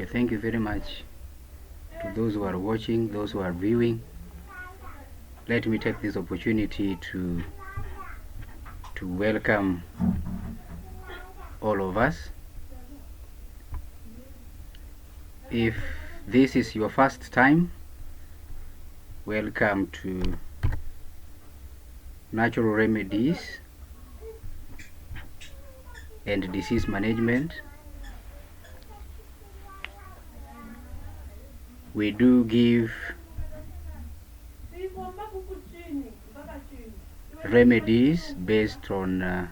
Okay, thank you very much to those who are watching, those who are viewing. Let me take this opportunity to welcome all of us. If this is your first time, welcome to Natural Remedies and Disease Management. We do give remedies based on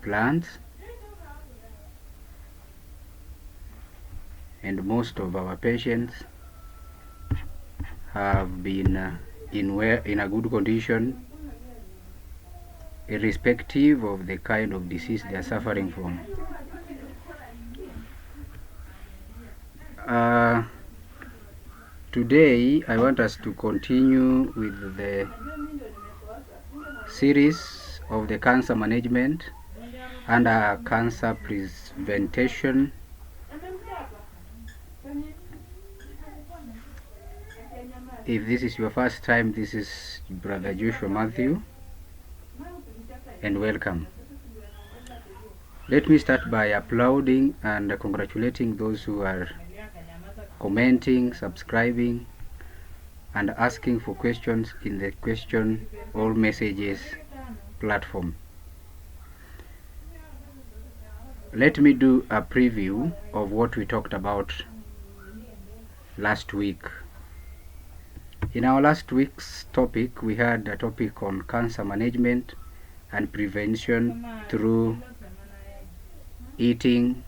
plants, and most of our patients have been in a good condition, irrespective of the kind of disease they are suffering from. Today I want us to continue with the series of the cancer management and cancer prevention. If this is your first time, this is Brother Joshua Matthew, and welcome. Let me start by applauding and congratulating those who are commenting, subscribing, and asking for questions in the question all messages platform. Let me do a preview of what we talked about last week. In our last week's topic, we had a topic on cancer management and prevention through eating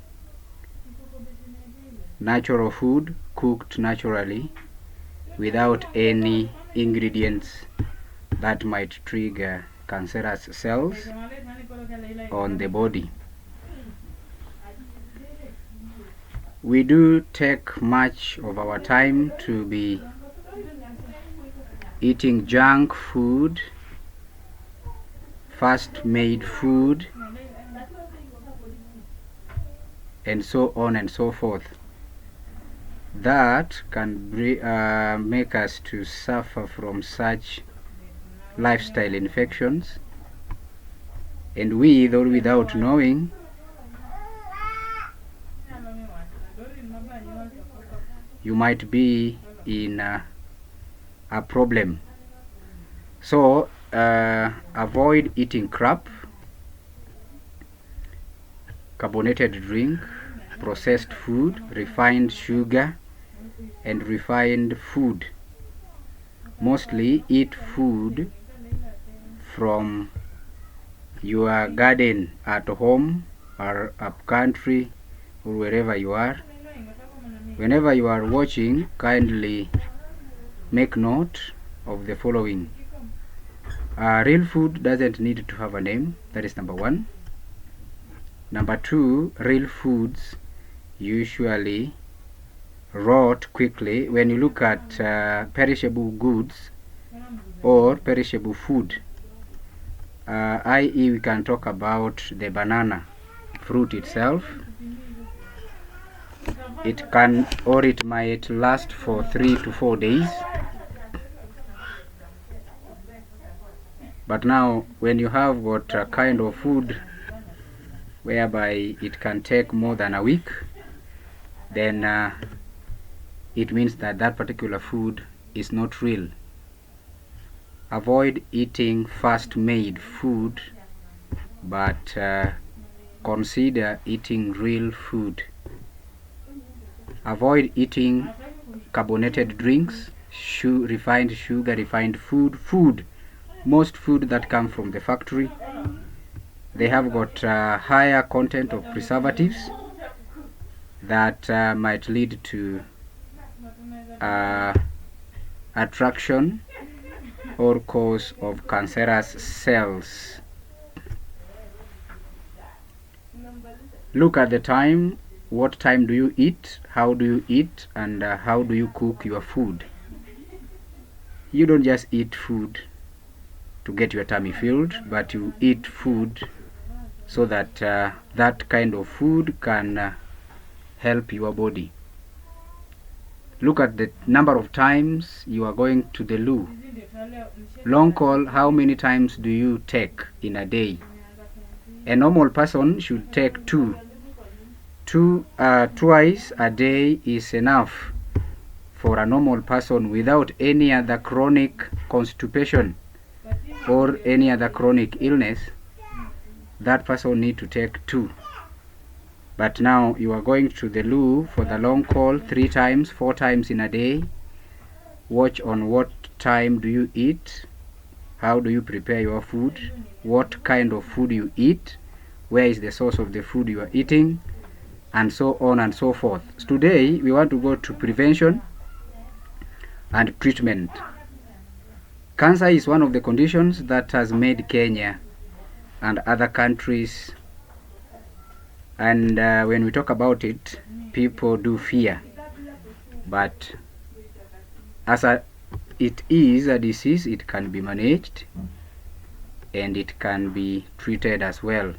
natural food cooked naturally without any ingredients that might trigger cancerous cells on the body. We do take much of our time to be eating junk food, fast made food, and so on and so forth. That can make us to suffer from such lifestyle infections, and we, though without knowing, you might be in a problem. So avoid eating crap, carbonated drink, processed food, refined sugar, and refined food. Mostly eat food from your garden at home or up country or wherever you are. Whenever you are watching, kindly make note of the following. Real food doesn't need to have a name. That is number one. Number two, real foods usually rot quickly. When you look at perishable goods or perishable food, i.e. we can talk about the banana fruit itself. It can, or it might last for 3 to 4 days. But now when you have got a kind of food whereby it can take more than a week, then it means that that particular food is not real. Avoid eating fast made food, but consider eating real food. Avoid eating carbonated drinks, refined sugar, refined food. Most food that come from the factory, they have got higher content of preservatives that might lead to attraction or cause of cancerous cells. Look at the time. What time do you eat? How do you eat? And how do you cook your food? You don't just eat food to get your tummy filled, but you eat food so that that kind of food can help your body. Look at the number of times you are going to the loo. Long call, how many times do you take in a day? A normal person should take twice a day is enough for a normal person without any other chronic constipation or any other chronic illness. That person need to take 2. But now you are going to the loo for the long call 3 times, 4 times in a day. Watch on what time do you eat, how do you prepare your food, what kind of food you eat, where is the source of the food you are eating, and so on and so forth. Today we want to go to prevention and treatment. Cancer is one of the conditions that has made Kenya and other countries, and when we talk about it, people do fear, but as it is a disease, it can be managed and it can be treated as well.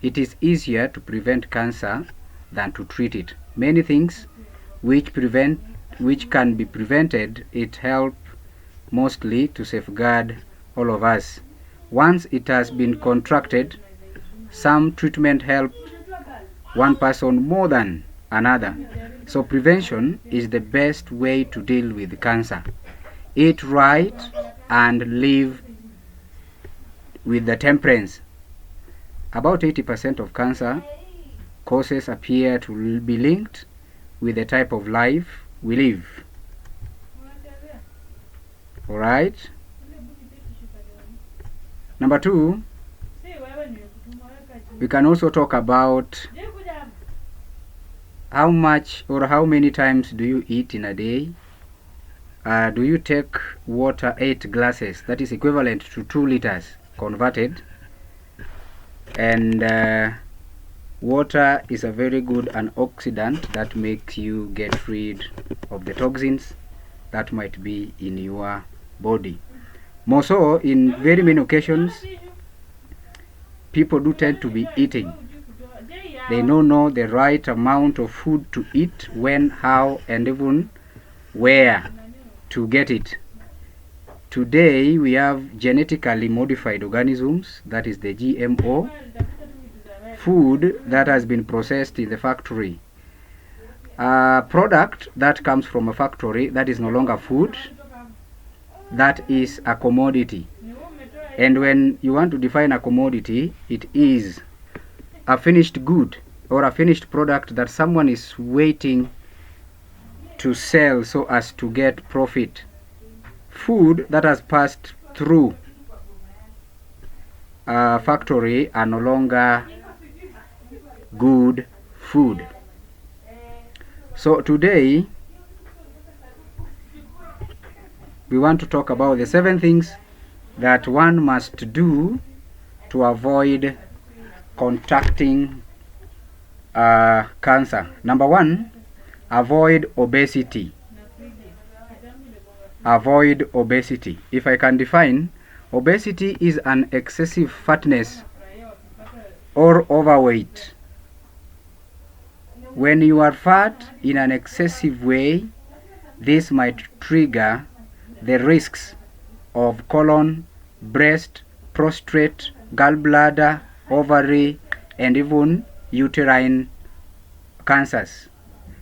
It is easier to prevent cancer than to treat it. Many things which can be prevented, it helps mostly to safeguard all of us. Once it has been contracted, some treatment help one person more than another. So prevention is the best way to deal with cancer. Eat right and live with the temperance. About 80% of cancer causes appear to be linked with the type of life we live. Alright? Number 2, we can also talk about how much or how many times do you eat in a day. Do you take water 8 glasses? That is equivalent to 2 liters converted. And water is a very good antioxidant that makes you get rid of the toxins that might be in your body. More so, in very many occasions, people do tend to be eating. They don't know the right amount of food to eat, when, how, and even where to get it. Today we have genetically modified organisms, that is the GMO, food that has been processed in the factory. A product that comes from a factory, that is no longer food, that is a commodity. And when you want to define a commodity, it is a finished good or a finished product that someone is waiting to sell so as to get profit. Food that has passed through a factory are no longer good food. So today we want to talk about the 7 things that one must do to avoid contracting cancer. Number 1, avoid obesity. Avoid obesity. If I can define, obesity is an excessive fatness or overweight. When you are fat in an excessive way, this might trigger the risks of colon, breast, prostate, gallbladder, ovary, and even uterine cancers.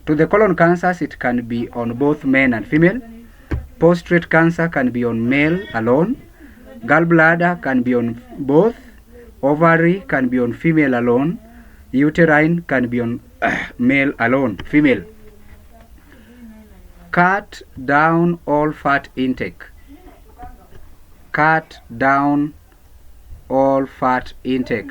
To the colon cancers, it can be on both men and female. Prostate cancer can be on male alone. Gallbladder can be on both. Ovary can be on female alone. Uterine can be on male alone, female. Cut down all fat intake. Cut down all fat intake.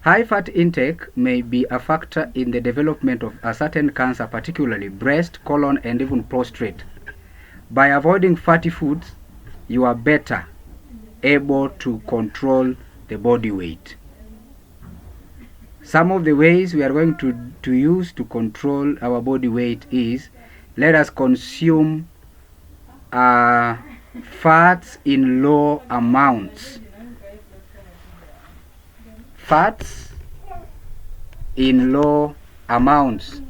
High fat intake may be a factor in the development of a certain cancer, particularly breast, colon, and even prostate. By avoiding fatty foods, you are better able to control the body weight. Some of the ways we are going to use to control our body weight is, let us consume fats in low amounts. Fats in low amounts.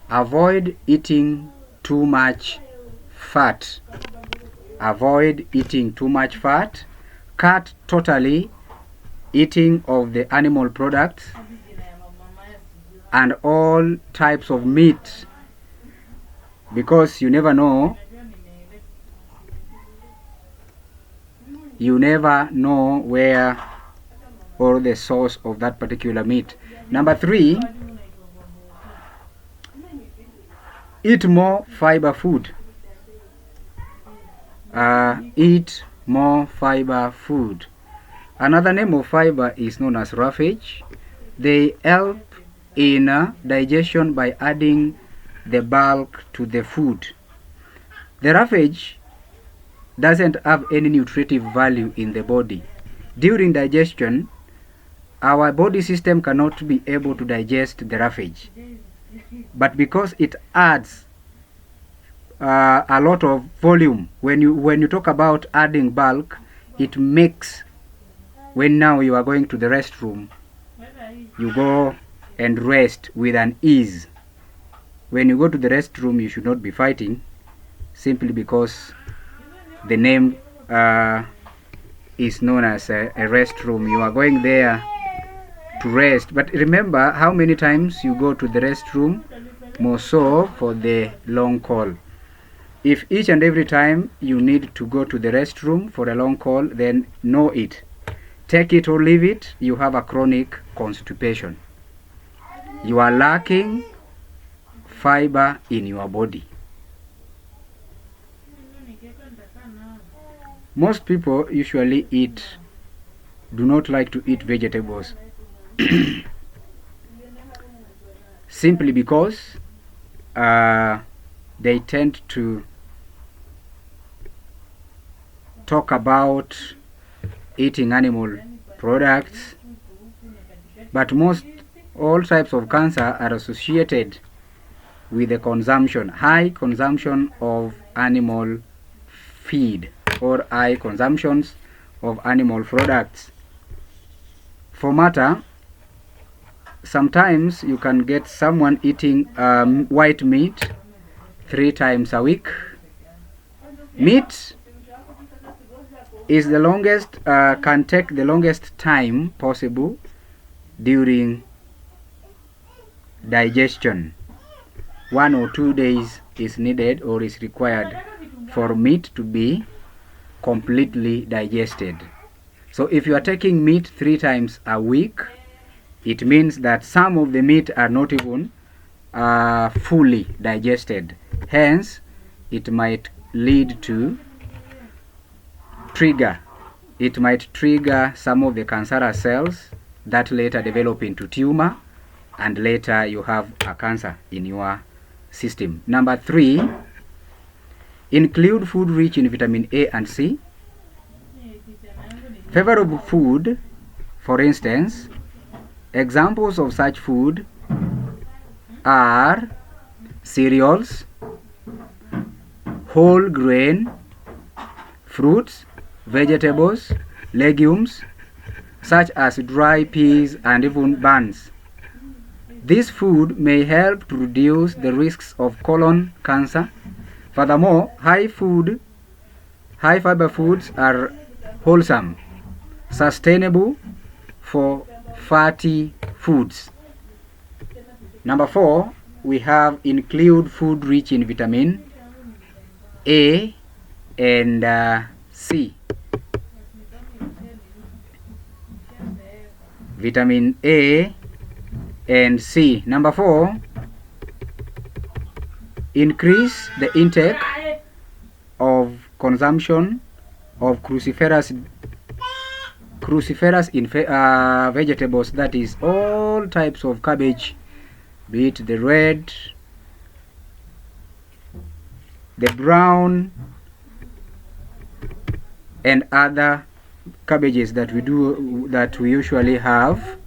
Avoid eating too much fat. Avoid eating too much fat. Cut totally eating of the animal products and all types of meat, because you never know where or the source of that particular meat. Number 3, eat more fiber food. Eat more fiber food. Another name of fiber is known as roughage. They help in digestion by adding the bulk to the food. The roughage doesn't have any nutritive value in the body. During digestion, our body system cannot be able to digest the roughage, but because it adds a lot of volume, when you talk about adding bulk, it makes, when now you are going to the restroom, you go and rest with an ease. When you go to the restroom, you should not be fighting, simply because the name is known as a restroom. You are going there to rest. But remember how many times you go to the restroom, more so for the long call. If each and every time you need to go to the restroom for a long call, then know it. Take it or leave it, you have a chronic constipation. You are lacking fiber in your body. Most people usually do not like to eat vegetables simply because they tend to talk about eating animal products, but all types of cancer are associated with the high consumption of animal feed or high consumptions of animal products. For matter, sometimes you can get someone eating white meat 3 times a week. Meat is the longest, can take the longest time possible during digestion. 1 or 2 days is needed or is required for meat to be completely digested. So if you are taking meat 3 times a week, it means that some of the meat are not even fully digested. Hence, it might lead to trigger some of the cancerous cells that later develop into tumor, and later you have a cancer in your system. Number 3, include food rich in vitamin A and C. Favorable food, for instance, examples of such food are cereals, whole grain, fruits, vegetables, legumes, such as dry peas and even buns. This food may help to reduce the risks of colon cancer. Furthermore, high fiber foods are wholesome, sustainable for fatty foods. Number 4, we have include food rich in vitamin A and C. Vitamin A and C. Number 4, increase the intake of consumption of cruciferous in vegetables, that is all types of cabbage, be it the red, the brown, and other cabbages that we usually have.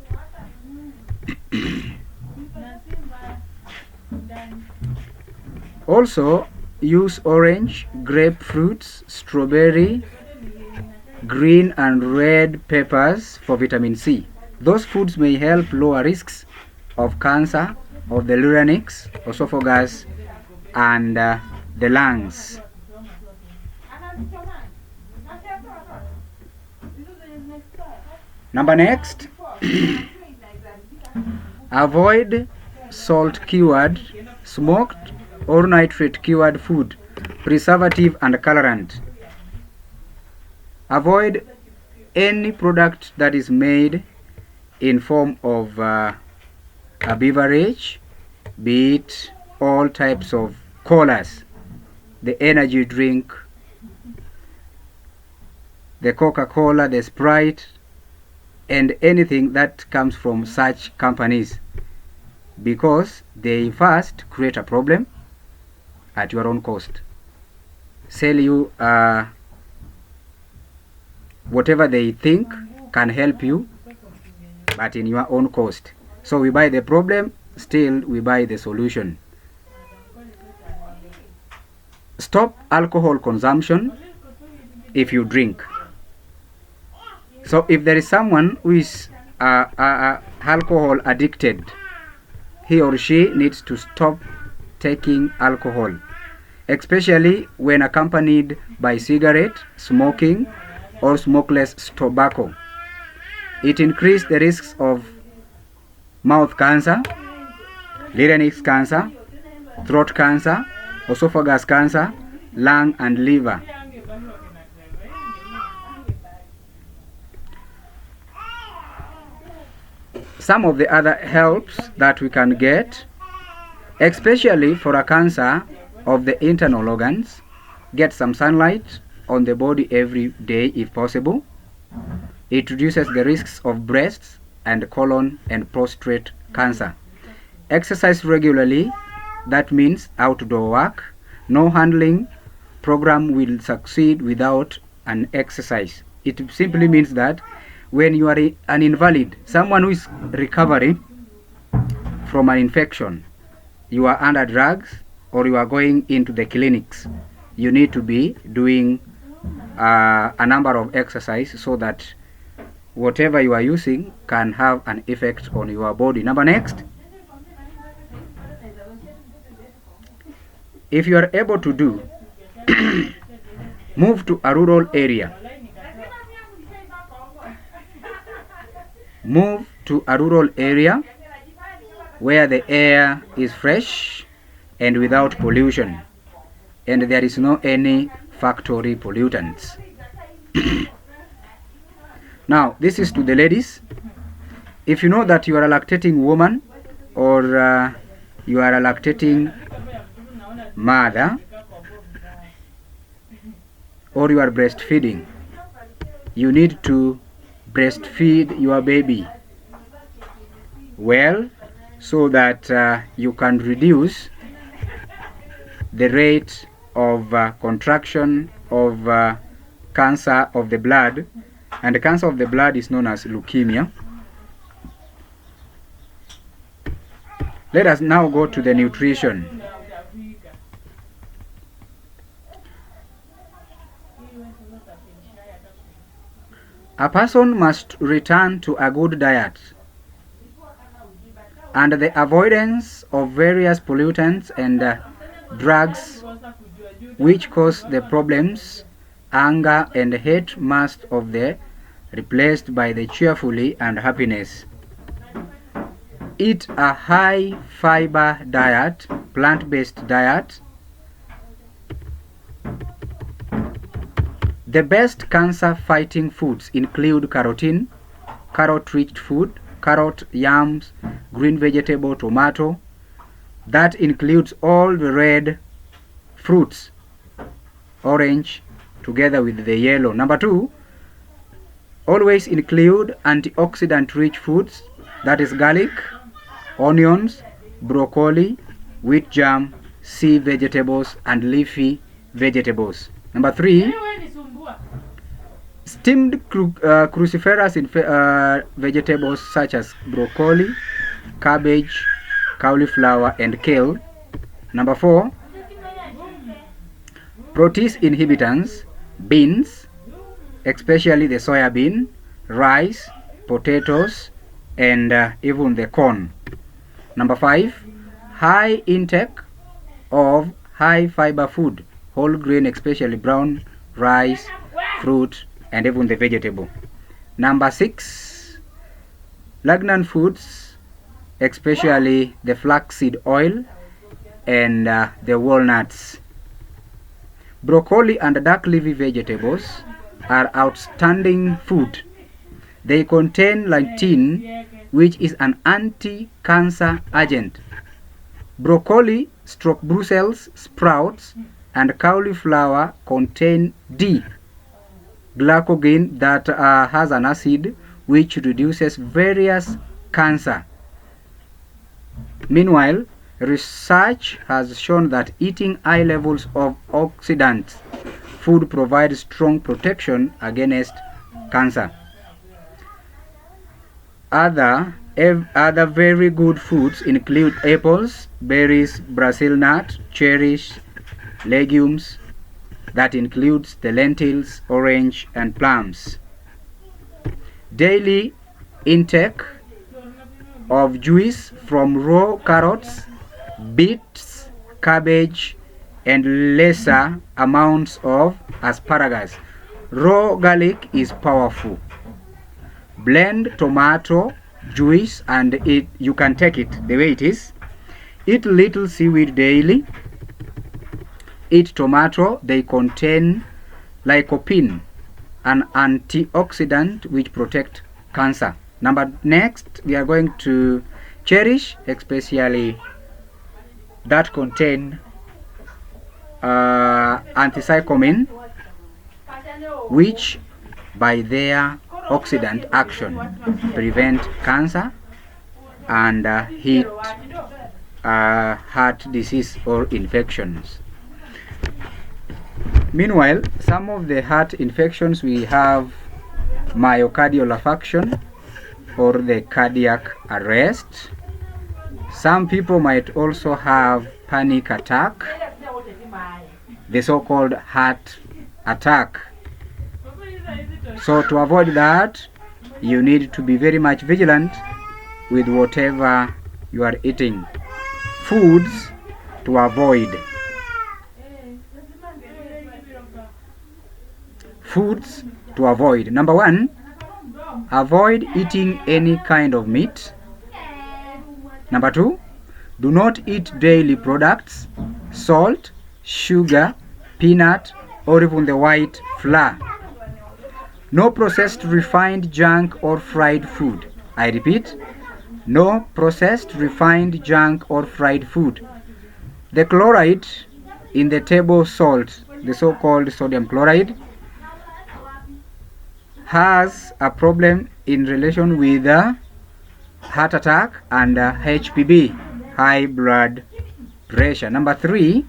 Also use orange, grapefruits, strawberry, green and red peppers for vitamin C. Those foods may help lower risks of cancer of the larynx, esophagus, and the lungs. Number next, avoid salt cured, smoked, or nitrate cured food, preservative and colorant. Avoid any product that is made in form of a beverage, be it all types of colas, the energy drink, the Coca-Cola, the Sprite, and anything that comes from such companies, because they first create a problem at your own cost, sell you whatever they think can help you, but in your own cost. So we buy the problem, still we buy the solution. Stop alcohol consumption if you drink. So if there is someone who is alcohol addicted, he or she needs to stop taking alcohol, especially when accompanied by cigarette, smoking, or smokeless tobacco. It increases the risks of mouth cancer, larynx cancer, throat cancer, esophagus cancer, lung and liver. Some of the other helps that we can get, especially for a cancer of the internal organs: get some sunlight on the body every day if possible. It reduces the risks of breast and colon and prostate cancer. Exercise regularly, that means outdoor work. No handling program will succeed without an exercise. It simply means that when you are an invalid, someone who is recovering from an infection, you are under drugs or you are going into the clinics, you need to be doing a number of exercises so that whatever you are using can have an effect on your body. Number next, if you are able to do, move to a rural area. Move to a rural area where the air is fresh and without pollution, and there is no any factory pollutants. Now, this is to the ladies. If you know that you are a lactating woman or you are a lactating mother, or you are breastfeeding, you need to breastfeed your baby well, so that you can reduce the rate of contraction of cancer of the blood, and the cancer of the blood is known as leukemia. Let us now go to the nutrition. A person must return to a good diet and the avoidance of various pollutants and drugs which cause the problems. Anger and hate must of the replaced by the cheerfully and happiness. Eat a high fiber diet, plant-based diet. The best cancer-fighting foods include carotene, carrot-rich food, carrot, yams, green vegetable, tomato. That includes all the red fruits, orange, together with the yellow. Number 2, always include antioxidant-rich foods, that is garlic, onions, broccoli, wheat germ, sea vegetables, and leafy vegetables. Number 3, steamed cruciferous vegetables such as broccoli, cabbage, cauliflower, and kale. Number 4, protease inhibitors, beans, especially the soya bean, rice, potatoes, and even the corn. Number 5, high intake of high fiber food, whole grain, especially brown rice, fruit, and even the vegetable. Number 6, Lagnan foods, especially the flaxseed oil and the walnuts. Broccoli and dark leafy vegetables are outstanding food. They contain lutein, which is an anti-cancer agent. Broccoli, Brussels sprouts, and cauliflower contain D-glucogen that has an acid which reduces various cancer. Meanwhile, research has shown that eating high levels of oxidant food provides strong protection against cancer. Other very good foods include apples, berries, Brazil nut, cherries, legumes, that includes the lentils, orange, and plums. Daily intake of juice from raw carrots, beets, cabbage, and lesser amounts of asparagus. Raw garlic is powerful. Blend tomato juice and you can take it the way it is. Eat little seaweed daily. Eat tomato, they contain lycopene, an antioxidant which protect cancer. Next, we are going to cherries, especially that contain anthycyamin, which by their oxidant action prevent cancer and heart disease or infections. Meanwhile, some of the heart infections, we have myocardial infarction or the cardiac arrest. Some people might also have panic attack, the so-called heart attack. So to avoid that, you need to be very much vigilant with whatever you are eating. Foods to avoid. Foods to avoid. Number 1, avoid eating any kind of meat. Number 2, do not eat dairy products, salt, sugar, peanut, or even the white flour. No processed, refined, junk, or fried food. I repeat, no processed, refined, junk, or fried food. The chloride in the table salt, the so-called sodium chloride, has a problem in relation with heart attack and HPB, high blood pressure. Number 3,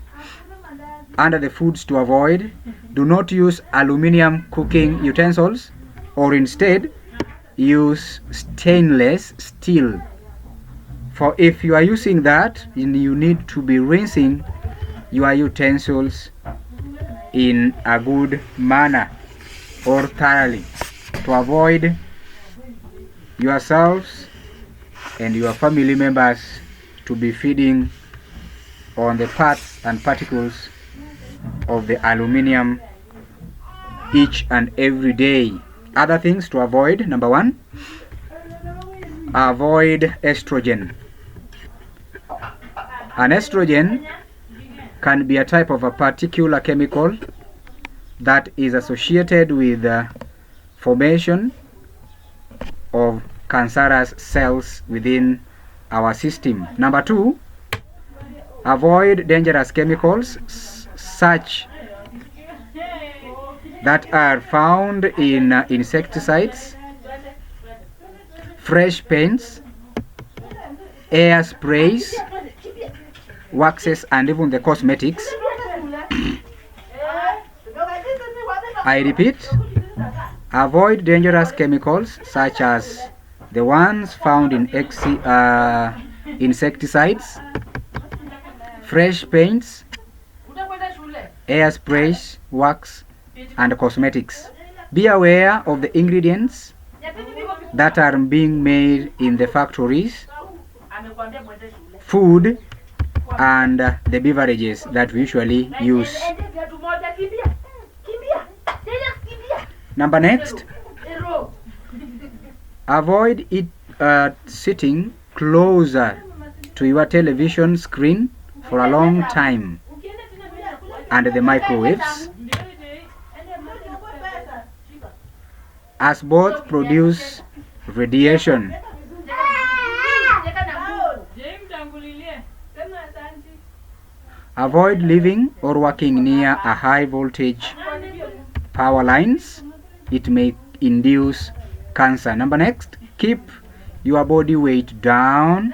under the foods to avoid, do not use aluminum cooking utensils, or instead use stainless steel. For if you are using that, you need to be rinsing your utensils in a good manner or thoroughly to avoid yourselves and your family members to be feeding on the parts and particles of the aluminum each and every day. Other things to avoid. Number 1, avoid estrogen. An estrogen can be a type of a particular chemical that is associated with the formation of cancerous cells within our system. Number 2, avoid dangerous chemicals such that are found in insecticides, fresh paints, air sprays, waxes, and even the cosmetics. I repeat, avoid dangerous chemicals such as the ones found in insecticides, fresh paints, air sprays, wax, and cosmetics. Be aware of the ingredients that are being made in the factories, food, and the beverages that we usually use. Number next, avoid sitting closer to your television screen for a long time and the microwaves, as both produce radiation. Avoid living or working near a high voltage power lines. It may induce cancer. Number next, keep your body weight down.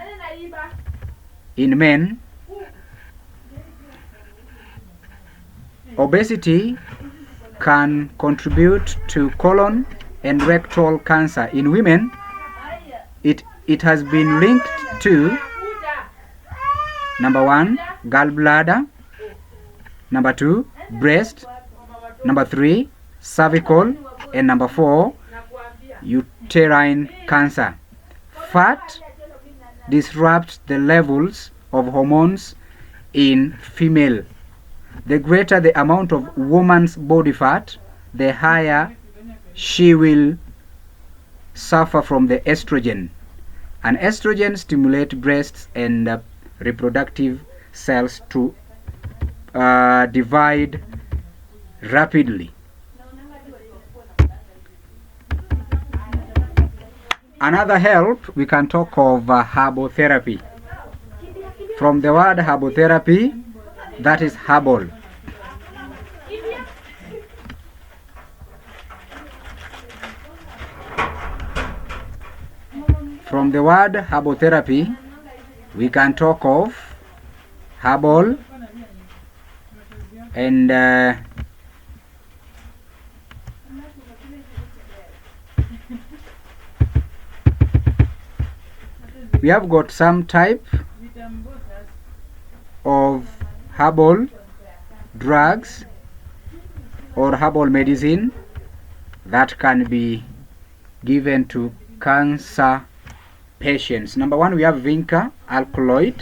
In men, obesity can contribute to colon and rectal cancer. In women, it has been linked to number 1, gallbladder, number 2, breast, number 3, cervical, and number 4, uterine cancer. Fat disrupts the levels of hormones in female. The greater the amount of woman's body fat, the higher she will suffer from the estrogen. And estrogen stimulates breasts and reproductive cells to divide rapidly. Another help, we can talk of herbal therapy. From the word herbal therapy, that is herbal. From the word herbal therapy, we can talk of herbal and we have got some type of herbal drugs or herbal medicine that can be given to cancer patients. Number 1, we have vinca alkaloid.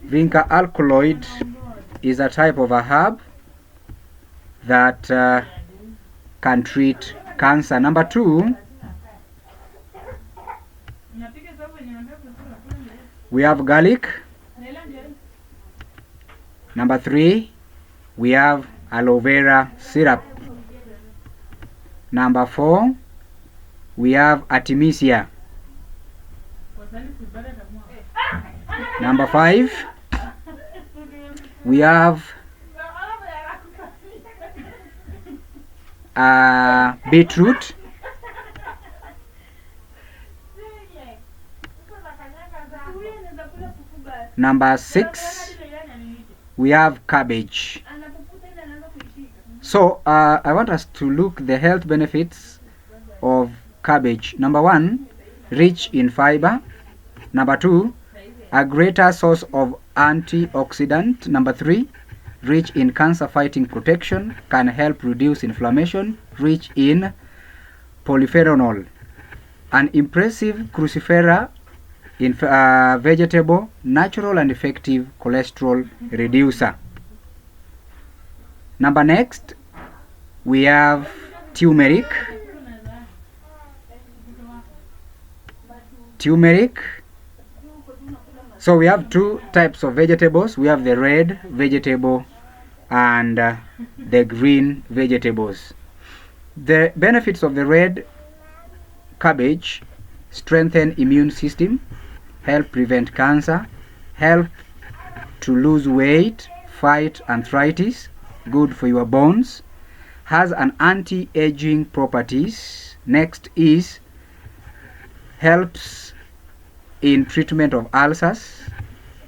Vinca alkaloid is a type of a herb that can treat cancer. Number 2, we have garlic. Number 3, we have aloe vera syrup. Number 4, we have artemisia. Number 5, we have beetroot. Number 6, we have cabbage. So I want us to look the health benefits of cabbage. Number 1, rich in fiber. Number 2, a greater source of antioxidant. Number 3, rich in cancer fighting protection, can help reduce inflammation, rich in polyphenol. An impressive cruciferous in vegetable, natural and effective cholesterol reducer. Number next, we have turmeric. Turmeric. So we have two types of vegetables. We have the red vegetable and the green vegetables. The benefits of the red cabbage: strengthen immune system, help prevent cancer, help to lose weight, fight arthritis, good for your bones, has an anti-aging properties. Next is helps in treatment of ulcers,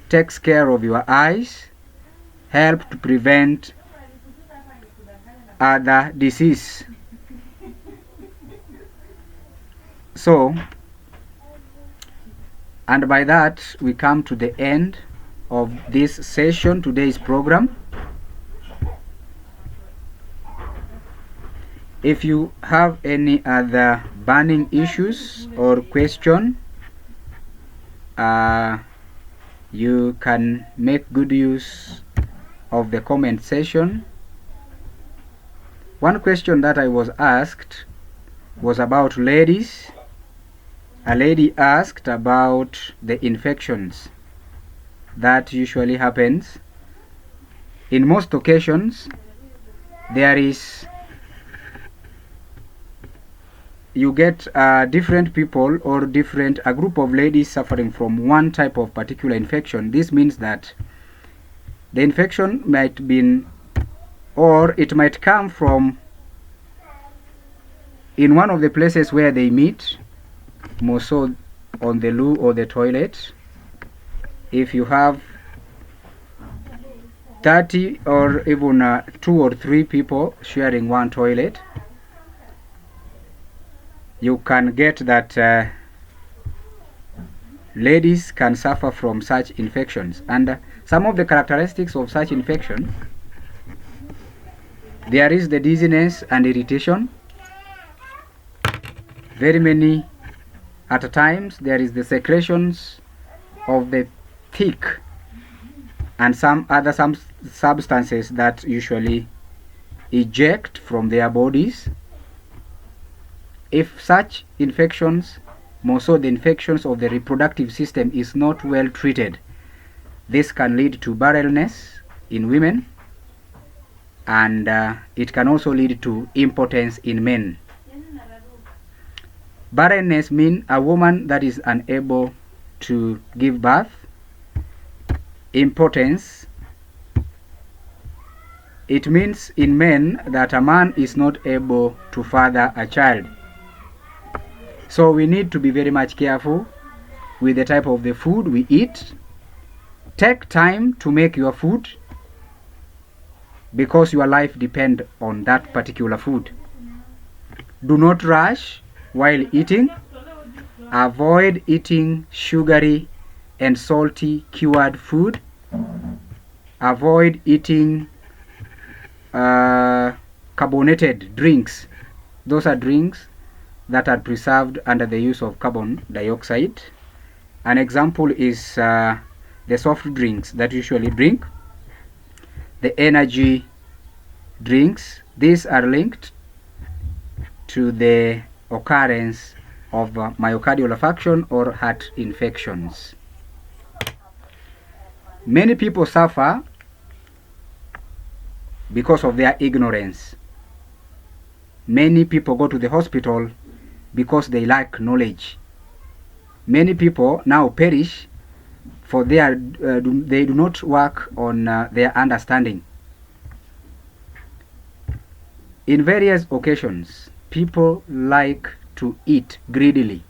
takes care of your eyes, help to prevent other disease. So, and by that we come to the end of this session, today's program. If you have any other burning issues or question, you can make good use of the comment section. One question that I was asked was about ladies. A lady asked about the infections that usually happens. In most occasions, you get different people or a group of ladies suffering from one type of particular infection. This means that the infection might be, or it might come from in one of the places where they meet, more so on the loo or the toilet. If you have 30 or even 2 or 3 people sharing one toilet, you can get that ladies can suffer from such infections. And some of the characteristics of such infection, there is the dizziness and irritation. Very many at times there is the secretions of the thick and some other substances that usually eject from their bodies. If such infections, more so the infections of the reproductive system, is not well treated, this can lead to barrenness in women, and it can also lead to impotence in men. Barrenness means a woman that is unable to give birth. Impotence, it means in men that a man is not able to father a child. So we need to be very much careful with the type of the food we eat. Take time to make your food, because your life depends on that particular food. Do not rush while eating. Avoid eating sugary and salty cured food. Avoid eating carbonated drinks. Those are drinks that are preserved under the use of carbon dioxide. An example is the soft drinks that you usually drink, the energy drinks. These are linked to the occurrence of myocardial infarction or heart infections. Many people suffer because of their ignorance. Many people go to the hospital because they lack knowledge. Many people now perish for they do not work on their understanding. In various occasions, people like to eat greedily.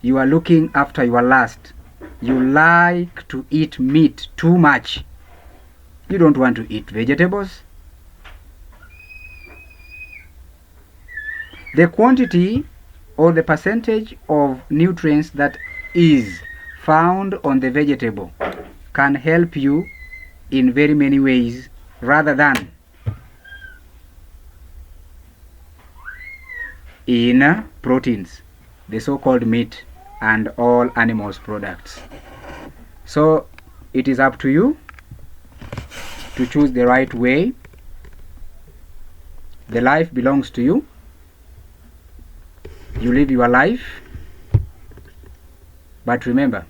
You are looking after your lust. You like to eat meat too much. You don't want to eat vegetables. The quantity or the percentage of nutrients that is found on the vegetable can help you in very many ways, rather than in proteins, the so-called meat and all animals products. So it is up to you to choose the right way. The life belongs to you. You live your life, but remember,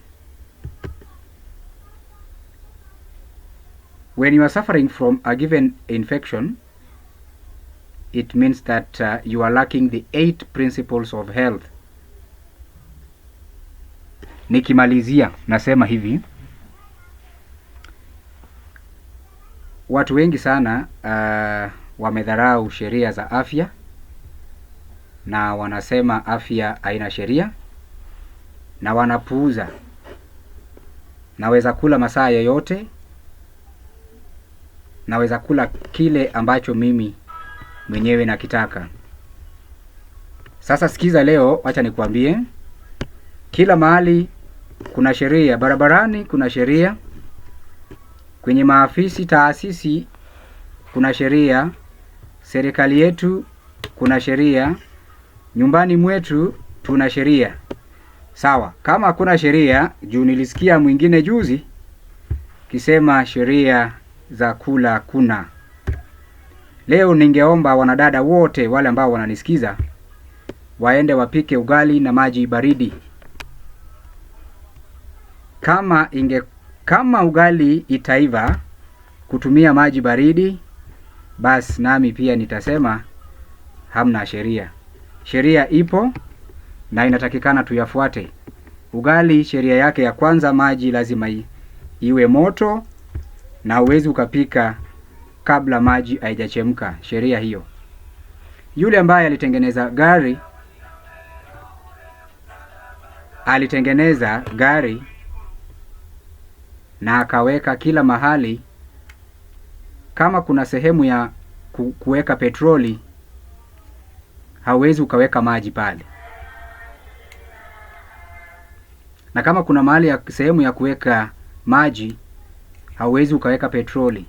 when you are suffering from a given infection, it means that you are lacking the 8 principles of health. Nikimalizia nasema hivi, watu wengi sana wamedharau sheria za afya na wanasema afya haina sheria, na wanapuuza. Naweza kula masaa yoyote, naweza kula kile ambacho mimi mwenyewe nakitaka. Sasa sikiza leo, acha nikwambie, kila mahali kuna sheria. Barabarani kuna sheria, kwenye maafisi taasisi kuna sheria, serikali yetu kuna sheria, nyumbani mwetu tuna sheria. Sawa, kama hakuna sheria, juu nilisikia mwingine juzi kisema sheria za kula kuna. Leo ningeomba wanadada wote wale ambao wananisikiza waende wapike ugali na maji baridi. Kama ugali itaiva kutumia maji baridi, basi nami pia nitasema hamna sheria. Sheria ipo na inatakikana tuyafuate. Ugali sheria yake ya kwanza, maji lazima iwe moto na uwezi ukapika kabla maji haijachemka, sheria hiyo. Yule ambaye alitengeneza gari na akaweka kila mahali, kama kuna sehemu ya kuweka petroli, hauwezi ukaweka maji pale. Na kama kuna mahali ya sehemu ya kuweka maji, hauwezi ukaweka petroli.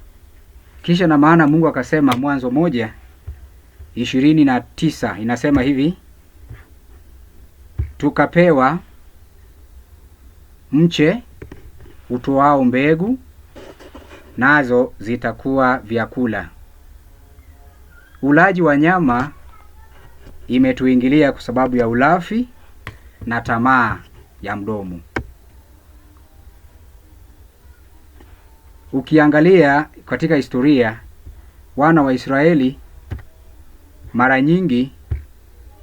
Kisha na maana Mungu akasema Mwanzo 1:29 inasema hivi, tukapewa mche utoao mbegu, nazo zitakuwa vyakula. Ulaji wa nyama imetuingilia kwa sababu ya ulafi na tamaa ya mdomo. Ukiangalia katika historia, wana wa Israeli mara nyingi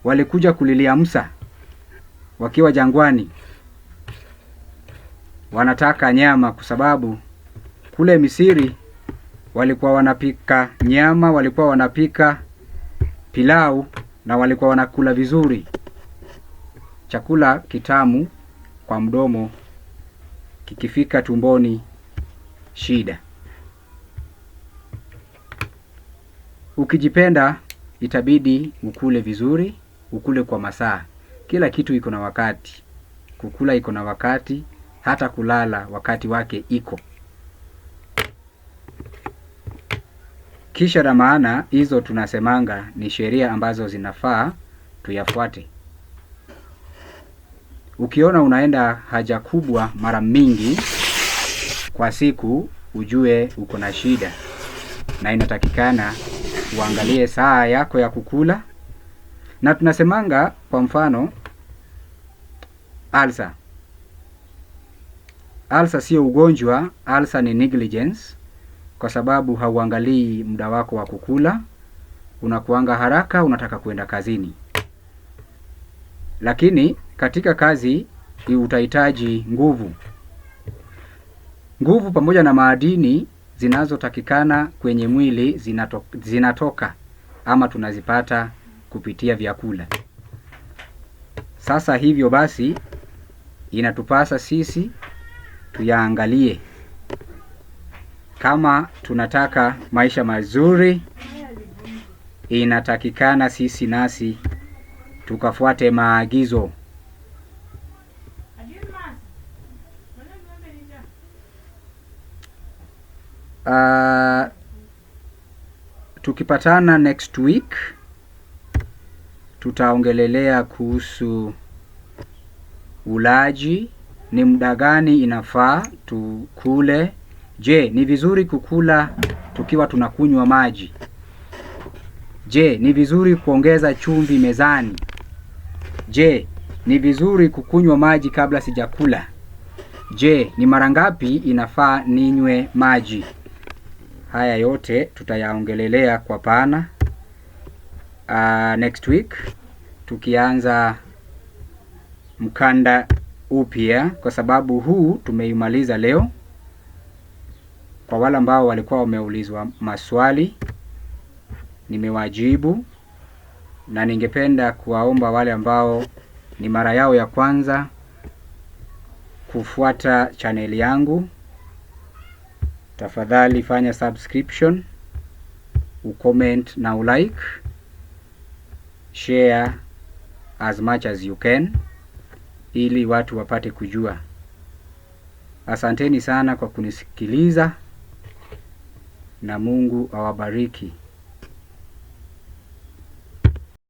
walikuja kulilia Musa wakiwa jangwani, wanataka nyama, kwa sababu kule Misri walikuwa wanapika nyama, walikuwa wanapika pilau na walikuwa wanakula vizuri. Chakula kitamu kwa mdomo, kikifika tumboni shida. Ukijipenda itabidi ukule vizuri, ukule kwa masaa. Kila kitu iko na wakati. Kukula iko na wakati, hata kulala wakati wake iko. Kisha na maana hizo tunasemanga ni sheria ambazo zinafaa tuyafuate. Ukiona unaenda haja kubwa mara mingi kwa siku, ujue uko na shida na inatakikana uangalie saa yako ya kukula. Na tunasemanga kwa mfano ulcer. Ulcer sio ugonjwa, ulcer ni negligence, kwa sababu hauangalii muda wako wa kukula. Unakuanga haraka, unataka kuenda kazini. Lakini katika kazi utahitaji nguvu. Nguvu pamoja na madini zinazotakikana kwenye mwili zinatoka ama tunazipata kupitia vyakula. Sasa hivyo basi inatupasa sisi tuyaangalie. Kama tunataka maisha mazuri, inatakikana sisi nasi tukafuate maagizo. Tukipatana next week tutaongelelea kuhusu ulaji, ni muda gani inafaa tukule. Je, ni vizuri kukula tukiwa tunakunywa maji? Je, ni vizuri kuongeza chumvi mezani? Je, ni vizuri kukunywa maji kabla sijakula? Je, ni mara ngapi inafaa ninywe maji? Haya yote tutayaongelelea kwa pana next week, tukianza mkanda upya, kwa sababu huu tumeimaliza leo. Kwa wale ambao walikuwa wameulizwa maswali, nimewajibu, na ningependa kuwaomba wale ambao ni mara yao ya kwanza kufuata channel yangu, tafadhali fanya subscription, ucomment na ulike, share as much as you can, ili watu wapate kujua. Asanteni sana kwa kunisikiliza na Mungu awabariki.